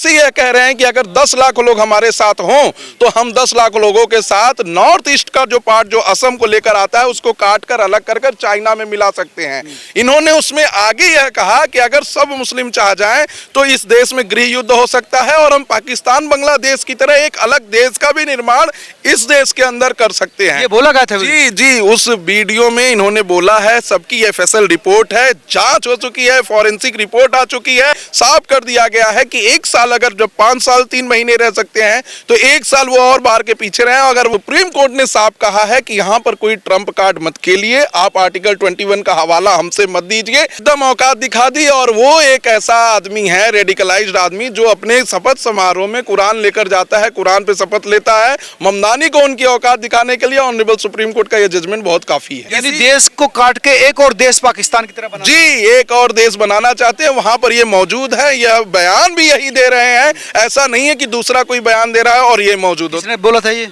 से यह कह रहे हैं कि अगर 10 लाख लोग हमारे साथ हों तो हम 10 लाख लोगों के साथ नॉर्थ ईस्ट का जो पार्ट जो असम को लेकर आता है उसको काट कर अलग कर कर चाइना में मिला सकते हैं। इन्होंने उसमें आगे यह कहा कि अगर सब मुस्लिम चाह जाएं तो इस देश में गृह युद्ध हो सकता है और हम पाकिस्तान बांग्लादेश की तरह एक अलग देश का भी निर्माण इस देश के अंदर कर सकते हैं। ये बोला गया था जी जी, उस वीडियो में इन्होंने बोला है। सबकी एफएसएल रिपोर्ट है, जांच हो चुकी है, फॉरेंसिक रिपोर्ट आ चुकी है। साफ कर दिया गया है कि 1 साल, अगर जब 5 साल 3 महीने रह सकते हैं तो 1 साल वो और बाहर के पीछे रहे। अगर सुप्रीम कोर्ट ने साफ कहा है कि यहाँ पर कोई ट्रम्प कार्ड मत खेलिए, आप आर्टिकल 21 का हवाला हमसे मत दीजिए, एकदम औकात दिखा दी। और वो एक ऐसा आदमी है, रेडिकलाइज्ड आदमी, जो अपने शपथ समारोह में कुरान लेकर जाता है, कुरान पे शपथ लेता है। ममदानी को उनकी औकात दिखाने के लिए ऑनरेबल सुप्रीम कोर्ट का ये जजमेंट बहुत काफी है। यानी देश को काट के एक और देश पाकिस्तान की तरह बना, जी, एक और देश बनाना चाहते हैं। वहां पर ये मौजूद है, यह बयान भी यही दे रहे हैं। ऐसा नहीं है कि दूसरा कोई बयान दे रहा है और ये मौजूद हो। किसने बोला था ये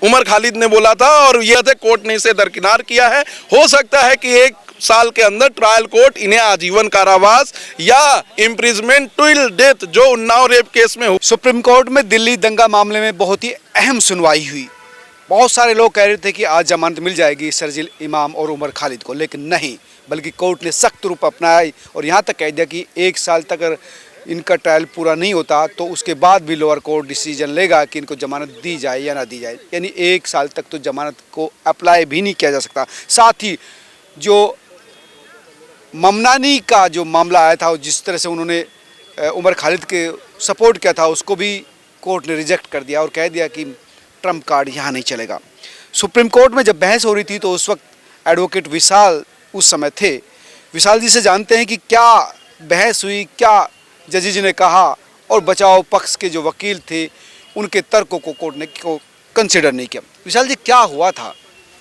उमर खालिद ने बोला था और यह कोर्ट ने इसे दरकिनार किया है। हो सकता है कि 1 साल के अंदर ट्रायल कोर्ट इन्हें आजीवन कारावास या इम्प्रिजमेंट टिल डेथ, जो उन्नाव रेप केस में हो। सुप्रीम कोर्ट में दिल्ली दंगा मामले में बहुत ही अहम सुनवाई हुई। बहुत सारे लोग कह रहे थे कि आज जमानत मिल जाएगी शर्जील इमाम और उमर खालिद को, लेकिन नहीं, बल्कि कोर्ट ने सख्त रूप अपनाया और यहाँ तक कह दिया कि 1 साल तक अगर इनका ट्रायल पूरा नहीं होता तो उसके बाद भी लोअर कोर्ट डिसीजन लेगा कि इनको जमानत दी जाए या ना दी जाए। यानी 1 साल तक तो जमानत को अप्लाई भी नहीं किया जा सकता। साथ ही जो ममनानी का जो मामला आया था, जिस तरह से उन्होंने उमर खालिद के सपोर्ट किया था, उसको भी कोर्ट ने रिजेक्ट कर दिया और कह दिया कि ट्रम्प कार्ड यहाँ नहीं चलेगा। सुप्रीम कोर्ट में जब बहस हो रही थी तो उस वक्त एडवोकेट विशाल उस समय थे। विशाल जी से जानते हैं कि क्या बहस हुई, क्या जज जी ने कहा और बचाव पक्ष के जो वकील थे उनके तर्कों को कोर्ट ने कंसिडर नहीं किया। विशाल जी, क्या हुआ था?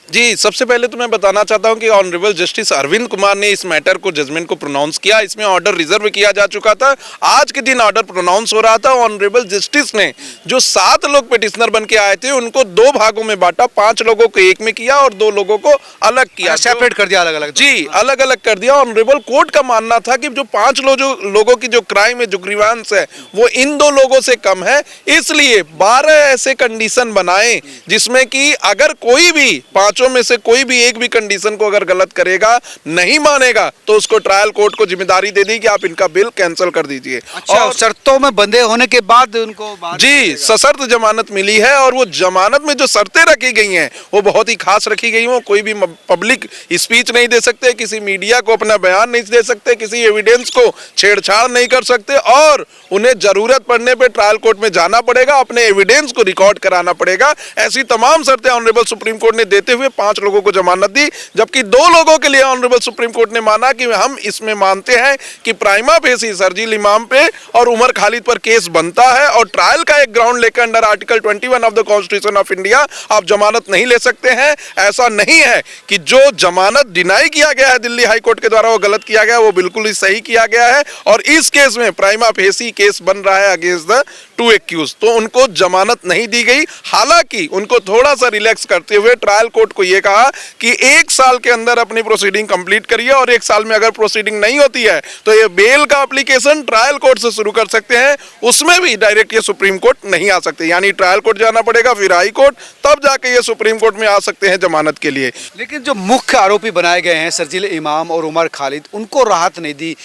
जी, सबसे पहले तो मैं बताना चाहता हूं कि ऑनरेबल जस्टिस अरविंद कुमार ने इस मैटर को, जजमेंट को प्रोनाउंस किया। इसमें ऑर्डर रिजर्व किया जा चुका था। आज के दिन ऑर्डर प्रोनाउंस हो रहा था। ऑनरेबल जस्टिस ने जो 7 लोग पिटिशनर बन के आए थे उनको 2 भागों में बांटा, 5 लोगों को एक में किया और 2 लोगों को अलग किया, सेपरेट कर दिया, अलग अलग। जी, अलग अलग कर दिया। ऑनरेबल कोर्ट का मानना था कि जो 5 लोगों की जो क्राइम है, जो ग्रीवांस है, वो इन 2 लोगों से कम है। इसलिए 12 ऐसे कंडीशन बनाए जिसमें कि अगर कोई भी 5 में से कोई भी एक भी कंडीशन को अगर गलत करेगा, नहीं मानेगा, तो उसको ट्रायल कोर्ट को जिम्मेदारी दे दी कि आप इनका बिल कैंसिल कर दीजिए। अच्छा, और शर्तों में बंधे होने के बाद उनको जी सशर्त जमानत मिली है। और वो जमानत में जो शर्तें रखी गई हैं वो बहुत ही खास रखी गई हैं। कोई भी पब्लिक स्पीच नहीं दे सकते, किसी मीडिया को अपना बयान नहीं दे सकते, किसी एविडेंस को छेड़छाड़ नहीं कर सकते और उन्हें जरूरत पड़ने पर ट्रायल कोर्ट में जाना पड़ेगा, अपने एविडेंस को रिकॉर्ड कराना पड़ेगा। ऐसी तमाम शर्तें ऑनरेबल सुप्रीम कोर्ट ने देते हुए 5 लोगों को जमानत दी, जबकि 2 लोगों के लिए ऑनरेबल सुप्रीम कोर्ट ने माना कि हम इसमें मानते हैं कि प्राइमा फेसी शर्जील इमाम पे और उमर खालिद पर केस बनता है और ट्रायल का एक ग्राउंड लेकर under article 21 of the constitution of India आप जमानत नहीं ले सकते हैं। ऐसा नहीं है कि जो जमानत डिनाई किया गया है दिल्ली हाई कोर्ट के द्वारा वो गलत किया गया, वो बिल्कुल ही सही किया गया है। और इस केस में प्राइमा फेसी केस बन रहा है अगेंस्ट द 2 एक्यूज, तो उनको जमानत नहीं दी गई। हालांकि उनको थोड़ा सा रिलैक्स करते हुए ट्रायल कोर्ट को यह कहा कि 1 साल के अंदर अपनी प्रोसीडिंग कंप्लीट करिए और 1 साल में अगर प्रोसीडिंग नहीं होती है तो ये बेल का एप्लीकेशन ट्रायल कोर्ट से शुरू कर सकते हैं। उसमें भी डायरेक्ट ये सुप्रीम कोर्ट नहीं आ सकते, यानी ट्रायल कोर्ट जाना पड़ेगा, फिर हाई कोर्ट, तब जाके ये सुप्रीम कोर्ट में आ सकते हैं जमानत के लिए। लेकिन जो मुख्य आरोपी बनाए गए हैं शर्जील इमाम और उमर खालिद, उनको राहत नहीं दी।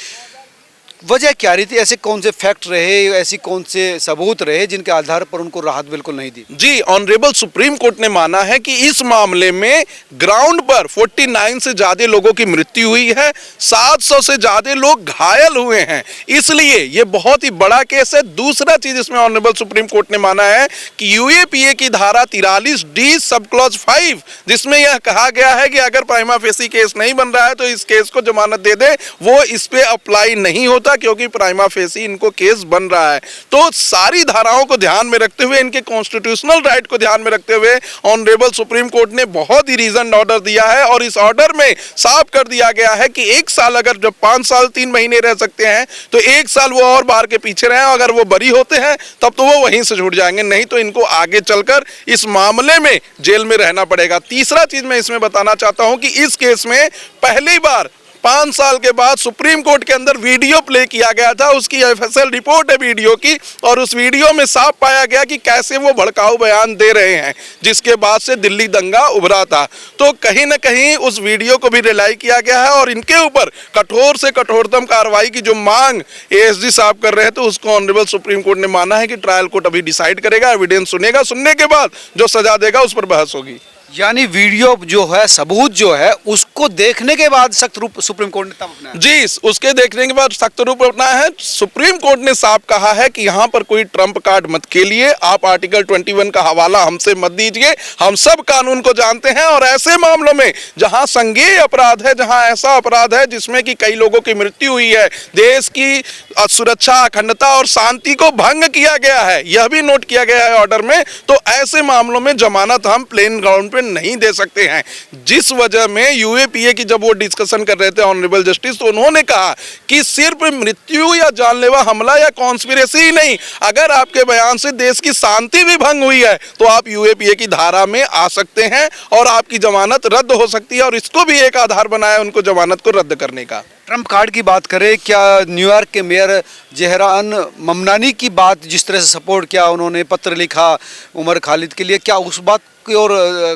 वजह क्या रही थी? ऐसे कौन से फैक्ट रहे, ऐसी कौन से सबूत रहे जिनके आधार पर उनको राहत बिल्कुल नहीं दी? जी, ऑनरेबल सुप्रीम कोर्ट ने माना है कि इस मामले में ग्राउंड पर 49 से ज्यादा लोगों की मृत्यु हुई है, 700 से ज्यादा लोग घायल हुए हैं, इसलिए यह बहुत ही बड़ा केस है। दूसरा चीज इसमें ऑनरेबल सुप्रीम कोर्ट ने माना है कि यूएपीए की धारा 43D सब क्लॉज 5, जिसमें यह कहा गया है कि अगर प्राइमा फेसी केस नहीं बन रहा है तो इस केस को जमानत दे दे, वो इस पे अप्लाई नहीं होता क्योंकि प्राइमा फेसी इनको केस बन रहा है। तो सारी धाराओं को ध्यान में रखते हुए, इनके कॉन्स्टिट्यूशनल राइट को ध्यान में रखते हुए ऑनरेबल सुप्रीम कोर्ट ने बहुत ही रीजन ऑर्डर दिया है और इस ऑर्डर में साफ कर दिया गया है कि 1 साल, अगर जब 5 साल 3 महीने रह सकते हैं तो 1 साल वो और बाहर के पीछे रहे। अगर वो बरी होते हैं तब तो वो वहीं से छूट जाएंगे, नहीं तो इनको आगे चलकर इस मामले में जेल में रहना पड़ेगा। तीसरा चीज मैं इसमें बताना चाहता हूं कि इस केस में पहली बार 5 साल के बाद सुप्रीम कोर्ट के अंदर वीडियो प्ले किया गया था, उसकी एफएसएल रिपोर्ट है वीडियो की, और उस वीडियो में साफ पाया गया कि कैसे वो भड़काऊ बयान दे रहे हैं, जिसके बाद से दिल्ली दंगा उभरा था। तो कहीं ना कहीं उस वीडियो को भी रिलाई किया गया है और इनके ऊपर कठोर से कठोरतम कार्रवाई की जो मांग एएसजी साहब कर रहे हैं, तो उसको ऑनरेबल सुप्रीम कोर्ट ने माना है कि ट्रायल कोर्ट अभी डिसाइड करेगा, एविडेंस सुनेगा, सुनने के बाद जो सजा देगा उस पर बहस होगी। यानी वीडियो जो है, सबूत जो है, उसको देखने के बाद सख्त रूप सुप्रीम कोर्ट ने तब अपनाया। जी, उसके देखने के बाद सख्त रूप अपनाया है। सुप्रीम कोर्ट ने साफ कहा है कि यहाँ पर कोई ट्रम्प कार्ड मत खेलिए, आप आर्टिकल 21 का हवाला हमसे मत दीजिए, हम सब कानून को जानते हैं और ऐसे मामलों में जहाँ संज्ञेय अपराध है, जहाँ ऐसा अपराध है जिसमें कि कई लोगों की मृत्यु हुई है, देश की सुरक्षा, अखंडता और शांति को भंग किया गया है, यह भी नोट किया गया है ऑर्डर में, तो ऐसे मामलों में जमानत हम प्लेन ग्राउंड नहीं दे सकते हैं। जिस वजह में यूएपीए की जब वो डिस्कशन कर रहे थे ऑनरेबल जस्टिस, तो उन्होंने कहा कि सिर्फ मृत्यु या जानलेवा हमला या कॉन्स्पिरेसी ही नहीं, अगर आपके बयान से देश की शांति भी भंग हुई है तो आप यूएपीए की धारा में आ सकते हैं और आपकी जमानत रद्द हो सकती है, और इसको भी एक आधार बनाया उनको जमानत को रद्द करने का। ट्रम्प कार्ड की बात करें, क्या न्यूयॉर्क के मेयर जहरान ममनानी की बात जिस तरह से सपोर्ट किया, उन्होंने पत्र लिखा उमर खालिद के लिए, क्या उस बात की ओर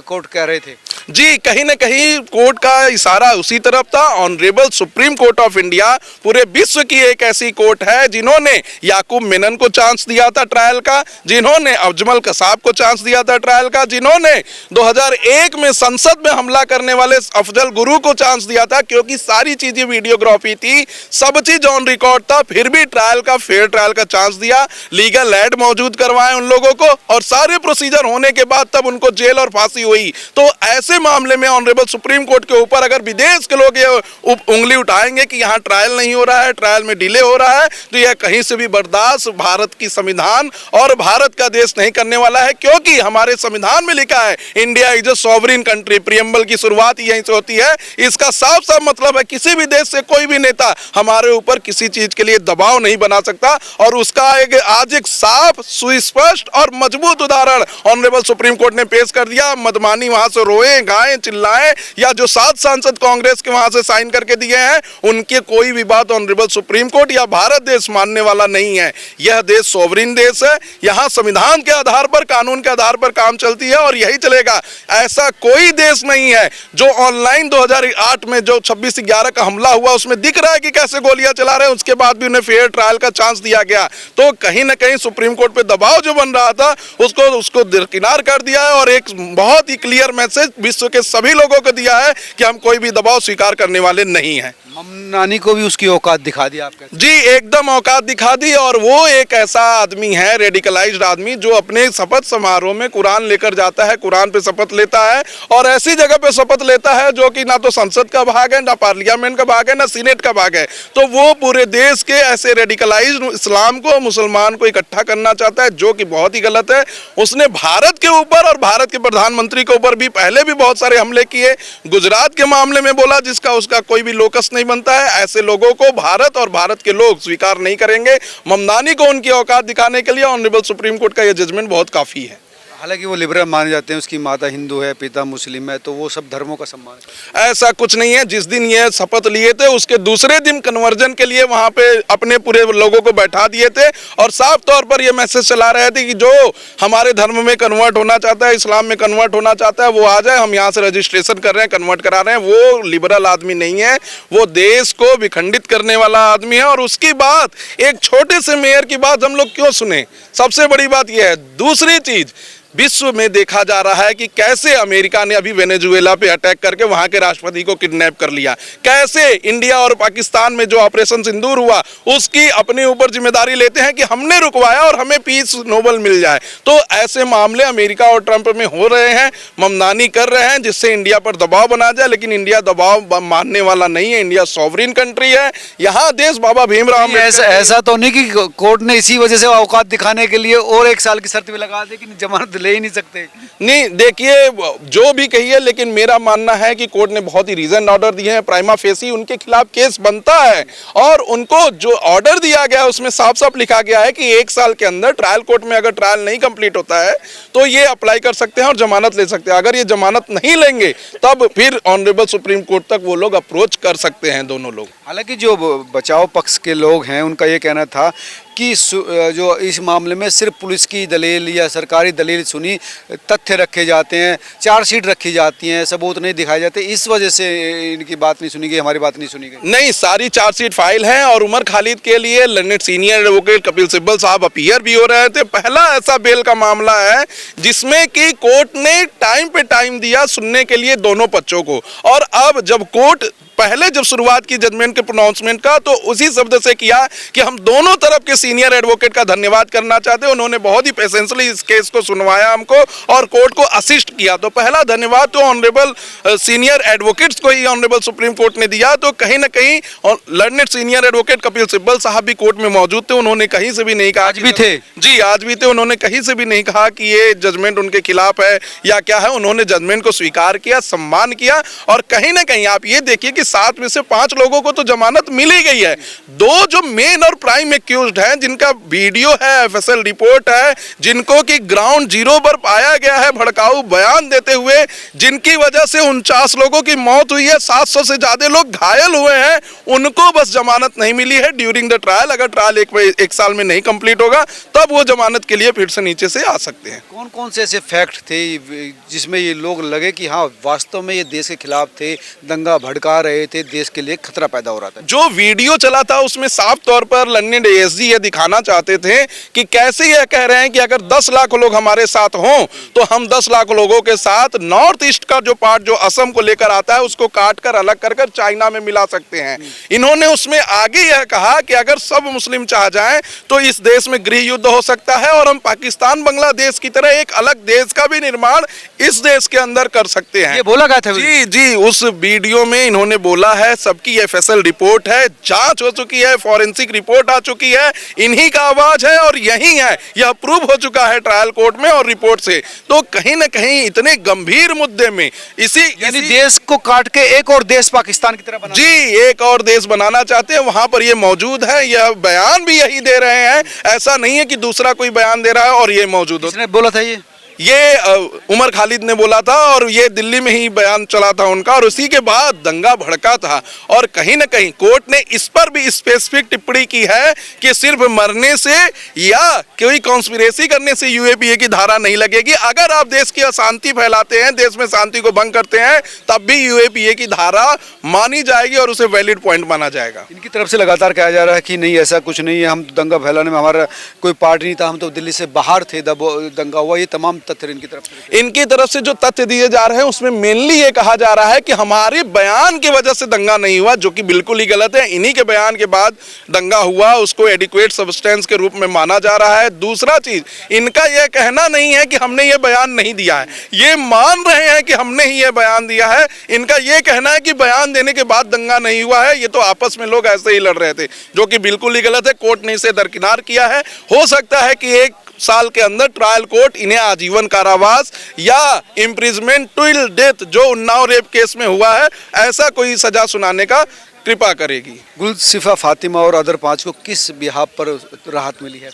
कोर्ट कह रहे थे? जी, कहीं ना कहीं कोर्ट का इशारा उसी तरफ था। Honourable supreme court of India पूरे विश्व की एक ऐसी कोर्ट है जिन्होंने याकूब मेनन को चांस दिया था ट्रायल का, जिन्होंने अजमल कसाब को चांस दिया था ट्रायल का, जिन्होंने 2001 में संसद में हमला करने वाले अफजल गुरु को चांस दिया था, क्योंकि सारी चीजें वीडियोग्राफी थी, सब चीज ऑन रिकॉर्ड था, फिर भी ट्रायल का, फेयर ट्रायल का चांस दिया, लीगल एड मौजूद करवाए उन लोगों को, और सारे प्रोसीजर होने के बाद तब उनको जेल और फांसी हुई। तो ऐसे मामले में ऑनरेबल सुप्रीम कोर्ट के ऊपर अगर विदेश के लोग ये उंगली उठाएंगे कि यहाँ ट्रायल नहीं हो रहा है, ट्रायल में डिले हो रहा है, तो यह कहीं से भी बर्दाश्त भारत की संविधान और भारत का देश नहीं करने वाला है, क्योंकि हमारे संविधान में लिखा है India is a sovereign country. Preamble की शुरुआत यहीं से होती है। इसका साफ साफ मतलब है किसी भी देश से कोई भी नेता हमारे ऊपर किसी चीज के लिए दबाव नहीं बना सकता, और उसका आज एक साफ, सुस्पष्ट और मजबूत उदाहरण ऑनरेबल सुप्रीम कोर्ट ने पेश कर दिया। मदमानी वहां से रोए, गाएं, चिल्लाएं, या जो 7 सांसद कांग्रेस के वहां से साइन करके दिए हैं, उनके कोई भी बात ऑनरेबल सुप्रीम कोर्ट या भारत देश मानने वाला नहीं है। यह देश सोवरिन देश है, यहाँ संविधान के आधार पर, कानून के आधार पर काम चलती है और यही चलेगा। ऐसा कोई देश नहीं है जो ऑनलाइन 2008 में जो 26/11 का हमला हुआ उसमें दिख रहा है कि कैसे गोलियां चला रहे हैं, उसके बाद भी उन्हें फेयर ट्रायल का चांस दिया गया। तो कहीं ना कहीं सुप्रीम कोर्ट पे दबाव जो बन रहा था उसको दरकिनार कर दिया है, और एक बहुत ही क्लियर मैसेज विश्व के सभी लोगों को दिया है कि हम कोई भी दबाव स्वीकार करने वाले नहीं हैं। ममनानी को भी उसकी औकात दिखा दी आपके? जी, एकदम औकात दिखा दी, और वो एक ऐसा आदमी है, रेडिकलाइज्ड आदमी, जो अपने शपथ समारोह में कुरान लेकर जाता है, कुरान पे शपथ लेता है, और ऐसी जगह पे शपथ लेता है जो कि ना तो संसद का भाग है, ना पार्लियामेंट का भाग है, ना सीनेट का भाग है। तो वो पूरे देश के ऐसे रेडिकलाइज्ड इस्लाम को, मुसलमान को इकट्ठा करना चाहता है, जो कि बहुत ही गलत है। उसने भारत के ऊपर और भारत के प्रधानमंत्री के ऊपर भी पहले भी बहुत सारे हमले किए। गुजरात के मामले में बोला जिसका उसका कोई भी लोकस नहीं बनता है। ऐसे लोगों को भारत और भारत के लोग स्वीकार नहीं करेंगे। ममनानी को उनकी औकात दिखाने के लिए ऑनरेबल सुप्रीम कोर्ट का यह जजमेंट बहुत काफी है। हालांकि वो लिबरल माने जाते हैं, उसकी माता हिंदू है, पिता मुस्लिम है, तो वो सब धर्मों का सम्मान है। ऐसा कुछ नहीं है। जिस दिन ये शपथ लिए थे उसके दूसरे दिन कन्वर्जन के लिए वहां पे अपने पूरे लोगों को बैठा दिए थे, और साफ तौर पर ये मैसेज चला रहे थे कि जो हमारे धर्म में कन्वर्ट होना चाहता है, इस्लाम में कन्वर्ट होना चाहता है, वो आ जाए, हम यहाँ से रजिस्ट्रेशन कर रहे हैं, कन्वर्ट करा रहे हैं। वो लिबरल आदमी नहीं है, वो देश को विखंडित करने वाला आदमी है। और उसकी बात, एक छोटे से मेयर की बात हम लोग क्यों सुने? सबसे बड़ी बात यह है। दूसरी चीज, विश्व में देखा जा रहा है कि कैसे अमेरिका ने अभी वेनेजुएला पे अटैक करके वहां के राष्ट्रपति को किडनैप कर लिया, कैसे इंडिया और पाकिस्तान में जो ऑपरेशन सिंदूर हुआ उसकी अपने ऊपर जिम्मेदारी लेते हैं कि हमने रुकवाया और हमें पीस नोबेल मिल जाए। तो ऐसे मामले अमेरिका और ट्रंप में हो रहे हैं, ममनानी कर रहे हैं जिससे इंडिया पर दबाव बना जाए, लेकिन इंडिया दबाव मानने वाला नहीं है। इंडिया सॉवरिन कंट्री है, यहाँ देश बाबा भीमराव। ऐसा तो नहीं कि कोर्ट ने इसी वजह से औकात दिखाने के लिए और 1 साल की शर्त भी लगा दी कि जमानत ले ही नहीं सकते। नहीं देखिए, जो भी कहिए, लेकिन मेरा मानना है कि कोर्ट ने बहुत ही रीजन ऑर्डर दिए हैं। प्राइमा फेसी उनके खिलाफ केस बनता है और उनको जो ऑर्डर दिया गया उसमें साफ साफ लिखा गया है कि 1 साल के अंदर ट्रायल कोर्ट में अगर ट्रायल नहीं कंप्लीट होता है तो ये अप्लाई कर सकते हैं और जमानत ले सकते हैं। अगर ये जमानत नहीं लेंगे तब फिर ऑनरेबल सुप्रीम कोर्ट तक वो लोग अप्रोच कर सकते हैं, दोनों लोग। हालांकि जो बचाव पक्ष के लोग हैं उनका ये कहना था कि जो इस मामले में सिर्फ पुलिस की दलील या सरकारी दलील सुनी, तथ्य रखे जाते हैं, चार्जशीट रखी जाती हैं, सबूत नहीं दिखाए जाते, इस वजह से इनकी बात नहीं सुनी गई, हमारी बात नहीं सुनी गई। नहीं, सारी चार्जशीट फाइल है और उमर खालिद के लिए learned senior advocate Kapil Sibal साहब अपीयर भी हो रहे थे। पहला ऐसा बेल का मामला है जिसमें कि कोर्ट ने टाइम पे टाइम दिया सुनने के लिए दोनों पक्षों को, और अब जब कोर्ट पहले जब शुरुआत की जजमेंट के प्रोनाउंसमेंट का तो उसी शब्द से किया कि हम दोनों तरफ के सीनियर एडवोकेट का धन्यवाद करना चाहते हैं, उन्होंने बहुत ही पेशेंसली इस केस को सुनवाया हमको और कोर्ट को असिस्ट किया। तो पहला धन्यवाद तो ऑनरेबल सीनियर एडवोकेट्स को ही ऑनरेबल सुप्रीम कोर्ट ने दिया। तो कहीं ना कहीं learned senior advocate Kapil Sibal साहब भी कोर्ट में मौजूद थे, उन्होंने कहीं से भी नहीं कहा, आज भी थे जी, आज भी थे, उन्होंने कहीं से भी नहीं कहा कि ये जजमेंट उनके खिलाफ है या क्या है। उन्होंने जजमेंट को स्वीकार किया, सम्मान किया और कहीं ना कहीं आप ये देखिए कि 7 में से 5 लोगों को तो जमानत मिल ही गई है। 2 जो मेन और प्राइम एक्यूज्ड हैं, जिनका वीडियो है, एफएसएल रिपोर्ट है, जिनको कि ग्राउंड जीरो पर पाया गया है भड़काऊ बयान देते हुए, जिनकी वजह से 49 लोगों की मौत हुई है, 700 से ज्यादा लोग घायल हुए हैं, उनको बस जमानत नहीं मिली है ड्यूरिंग द ट्रायल। अगर ट्रायल एक साल में नहीं कंप्लीट होगा तब वो जमानत के लिए फिर से नीचे से आ सकते हैं। कौन कौन से ऐसे फैक्ट थे जिसमें ये लोग लगे कि हाँ वास्तव में ये देश के खिलाफ थे, दंगा भड़का रहे थे, देश के लिए खतरा पैदा हो रहा था? जो वीडियो चला था उसमें साफ तौर पर लर्नेड एएसजी ये दिखाना चाहते थे कि कैसे ये कह रहे हैं कि अगर 10 लाख लोग हमारे साथ हों तो हम 10 लाख लोगों के साथ नॉर्थ ईस्ट का जो पार्ट जो असम को लेकर आता है उसको काट कर अलग कर कर चाइना में मिला सकते हैं। इन्होंने उसमें आगे यह कहा कि अगर सब मुस्लिम चाह जाएं तो इस देश में गृह युद्ध हो सकता है और हम पाकिस्तान बांग्लादेश की तरह एक अलग देश का भी निर्माण इस देश के अंदर कर सकते हैं। ये बोला गया था? जी जी, उस वीडियो में इन्होंने बोला है। सबकी एफएसएल रिपोर्ट है, जांच हो चुकी है, फॉरेंसिक रिपोर्ट आ चुकी है, इन्हीं का आवाज है और यही है, यह प्रूव हो चुका है ट्रायल कोर्ट में और रिपोर्ट से। तो कहीं ना कहीं इतने गंभीर मुद्दे में यानी देश को काट के एक और देश पाकिस्तान की तरह बना, जी, एक और देश बनाना चाहते हैं। वहां पर ये मौजूद है, यह बयान भी यही दे रहे हैं, ऐसा नहीं है कि दूसरा कोई बयान दे रहा है और ये मौजूद किसने बोला था? ये उमर खालिद ने बोला था और ये दिल्ली में ही बयान चला था उनका और उसी के बाद दंगा भड़का था। और कहीं ना कहीं कोर्ट ने इस पर भी स्पेसिफिक टिप्पणी की है कि सिर्फ मरने से या कोई कॉन्स्पिरेसी करने से यूएपीए की धारा नहीं लगेगी। अगर आप देश की अशांति फैलाते हैं, देश में शांति को भंग करते हैं, तब भी यूएपीए की धारा मानी जाएगी और उसे वैलिड पॉइंट माना जाएगा। इनकी तरफ से लगातार कहा जा रहा है कि नहीं, ऐसा कुछ नहीं है, हम दंगा फैलाने में हमारा कोई पार्ट नहीं था, हम तो दिल्ली से बाहर थे, दंगा हुआ। ये तमाम तथ्य इनकी तरफ से जो तथ्य दिए जा रहे हैं उसमें मेनली ये कहा जा रहा है कि हमारे बयान की वजह से दंगा नहीं हुआ, जो कि बिल्कुल ही गलत है। इन्हीं के बयान के बाद दंगा हुआ, उसको एडिक्वेट सब्सटेंस के रूप में माना जा रहा है। दूसरा चीज, इनका यह कहना नहीं है कि हमने ये बयान नहीं दिया है, ये मान रहे हैं कि हमने ही ये बयान दिया है। इनका यह कहना है कि बयान देने के बाद दंगा नहीं हुआ है, ये तो आपस में लोग ऐसे ही लड़ रहे थे, जो कि बिल्कुल ही गलत है। कोर्ट ने इसे दरकिनार किया है। हो सकता है कि 1 साल के अंदर ट्रायल कोर्ट इन्हें आजीवन कारावास या इम्प्रिजमेंट टिल डेथ, जो उन्नाव रेप केस में हुआ है, ऐसा कोई सजा सुनाने का कृपा करेगी। गुलसिफा फातिमा और अदर 5 को किस बिहाफ पर राहत मिली है?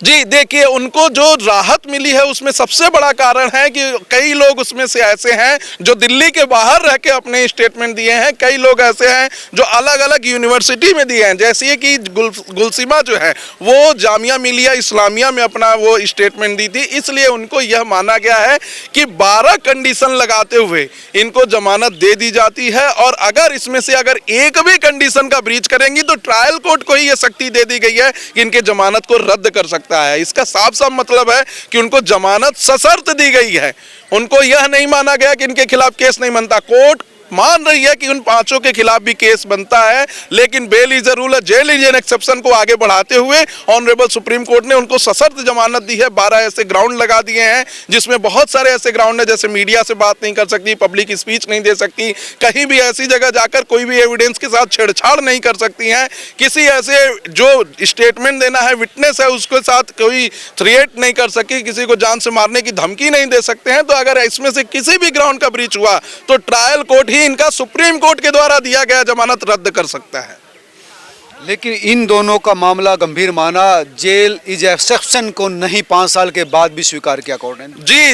जी देखिए, उनको जो राहत मिली है उसमें सबसे बड़ा कारण है कि कई लोग उसमें से ऐसे हैं जो दिल्ली के बाहर रह के अपने स्टेटमेंट दिए हैं, कई लोग ऐसे हैं जो अलग अलग यूनिवर्सिटी में दिए हैं। जैसे कि गुलसिमा जो है वो जामिया मिलिया इस्लामिया में अपना वो स्टेटमेंट दी थी, इसलिए उनको यह माना गया है कि 12 कंडीशन लगाते हुए इनको जमानत दे दी जाती है और अगर इसमें से अगर एक भी कंडीशन का ब्रीच करेंगी तो ट्रायल कोर्ट को ही यह शक्ति दे दी गई है कि इनके जमानत को रद्द कर सकता है। इसका साफ साफ मतलब है कि उनको जमानत सशर्त दी गई है, उनको यह नहीं माना गया कि इनके खिलाफ केस नहीं बनता। कोर्ट मान रही है कि उन पांचों के खिलाफ भी केस बनता है, लेकिन bail is a rule, jail is an exception को आगे बढ़ाते हुए ऑनरेबल सुप्रीम कोर्ट ने उनको सशर्त जमानत दी है। 12 ऐसे ग्राउंड लगा दिए हैं जिसमें बहुत सारे ऐसे ग्राउंड है, जैसे मीडिया से बात नहीं कर सकती, पब्लिक स्पीच नहीं दे सकती, कहीं भी ऐसी जगह जाकर कोई भी एविडेंस के साथ छेड़छाड़ नहीं कर सकती हैं, किसी ऐसे जो स्टेटमेंट देना है विटनेस है उसके साथ कोई थ्रेट नहीं कर सकी, किसी को जान से मारने की धमकी नहीं दे सकते हैं। तो अगर इसमें से किसी भी ग्राउंड का ब्रीच हुआ तो ट्रायल कोर्ट ही इनका सुप्रीम कोर्ट के द्वारा दिया गया जमानत रद्द कर सकता है। लेकिन इन दोनों का मामला गंभीर माना, जेल इज एक्सेप्शन को नहीं 5 साल के बाद भी स्वीकार किया कोर्ट ने।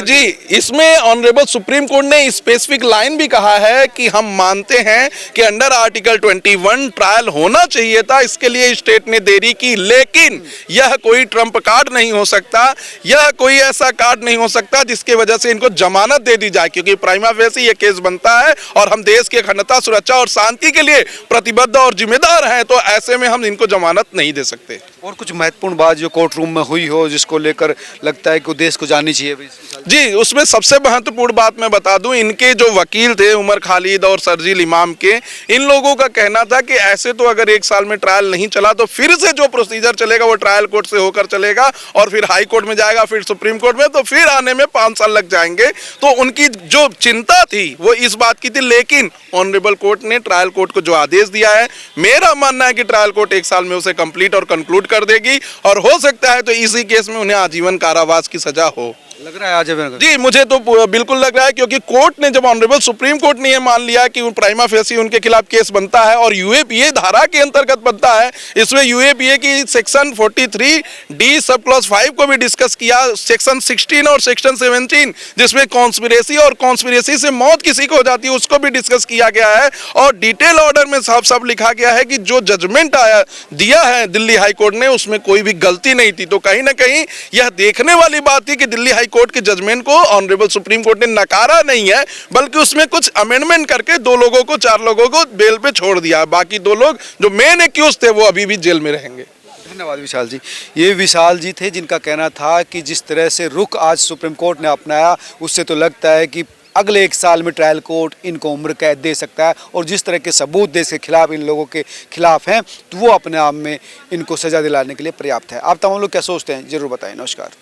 जी, इसमें ऑनरेबल सुप्रीम कोर्ट ने स्पेसिफिक लाइन भी कहा है कि हम मानते हैं कि अंडर आर्टिकल 21 ट्रायल होना चाहिए था, इसके लिए स्टेट ने देरी की, लेकिन यह कोई ट्रम्प कार्ड नहीं हो सकता, यह कोई ऐसा कार्ड नहीं हो सकता जिसकी वजह से इनको जमानत दे दी जाए, क्योंकि प्राइमा फेसी ये केस बनता है और हम देश की अखंडता, सुरक्षा और शांति के लिए प्रतिबद्ध और जिम्मेदार हैं, तो ऐसे में हम इनको जमानत नहीं दे सकते। और कुछ महत्वपूर्ण बात जो कोर्ट रूम में हुई हो जिसको लेकर लगता है कि देश को जाननी चाहिए भी? जी, उसमें सबसे महत्वपूर्ण बात मैं बता दूं, इनके जो वकील थे उमर खालिद और शर्जील इमाम के, इन लोगों का कहना था कि ऐसे तो अगर 1 साल में ट्रायल नहीं चला तो फिर से जो प्रोसीजर चलेगा वो ट्रायल कोर्ट से होकर चलेगा और फिर हाई कोर्ट में जाएगा, फिर सुप्रीम कोर्ट में, तो फिर आने में 5 साल लग जाएंगे। तो उनकी जो चिंता थी वो इस बात की थी, लेकिन ऑनरेबल कोर्ट ने ट्रायल कोर्ट को जो आदेश दिया है, मेरा मानना है कि ट्रायल कोर्ट 1 साल में उसे कंप्लीट और कंक्लूड कर देगी और हो सकता है तो इसी केस में उन्हें आजीवन कारावास की सजा हो। लग रहा है आज जी, मुझे तो बिल्कुल लग रहा है, क्योंकि कोर्ट ने जब ऑनरेबल सुप्रीम कोर्ट ने यह मान लिया कि वो प्राइमा फेसी उनके खिलाफ केस बनता है और यूएपीए धारा के अंतर्गत बनता है, इसमें यूएपीए की सेक्शन 43 डी सब क्लॉज 5 को भी डिस्कस किया, सेक्शन 16 और सेक्शन 17 जिसमें कॉन्स्पिरेसी और कॉन्स्पिरेसी से मौत किसी को हो जाती है उसको भी डिस्कस किया गया है और डिटेल ऑर्डर में साफ साफ लिखा गया है कि जो जजमेंट आया दिया है दिल्ली हाई कोर्ट ने उसमें कोई भी गलती नहीं थी। तो कहीं ना कहीं यह देखने वाली बात थी कि दिल्ली हाई कोर्ट के जजमेंट को ऑनरेबल सुप्रीम कोर्ट ने नकारा नहीं है, बल्कि उसमें कुछ अमेंडमेंट करके 2 लोगों को 4 लोगों को बेल पे छोड़ दिया, बाकी 2 लोग जो मेन एक्यूज थे वो अभी भी जेल में रहेंगे। धन्यवाद विशाल जी। ये विशाल जी थे जिनका कहना था कि जिस तरह से रुख आज सुप्रीम कोर्ट ने अपनाया उससे तो लगता है कि अगले 1 साल में ट्रायल कोर्ट इनको उम्र कैद दे सकता है और जिस तरह के सबूत देश के खिलाफ इन लोगों के खिलाफ हैं तो वो अपने आप में इनको सजा दिलाने के लिए पर्याप्त है। आप तमाम लोग क्या सोचते हैं जरूर बताएं। नमस्कार।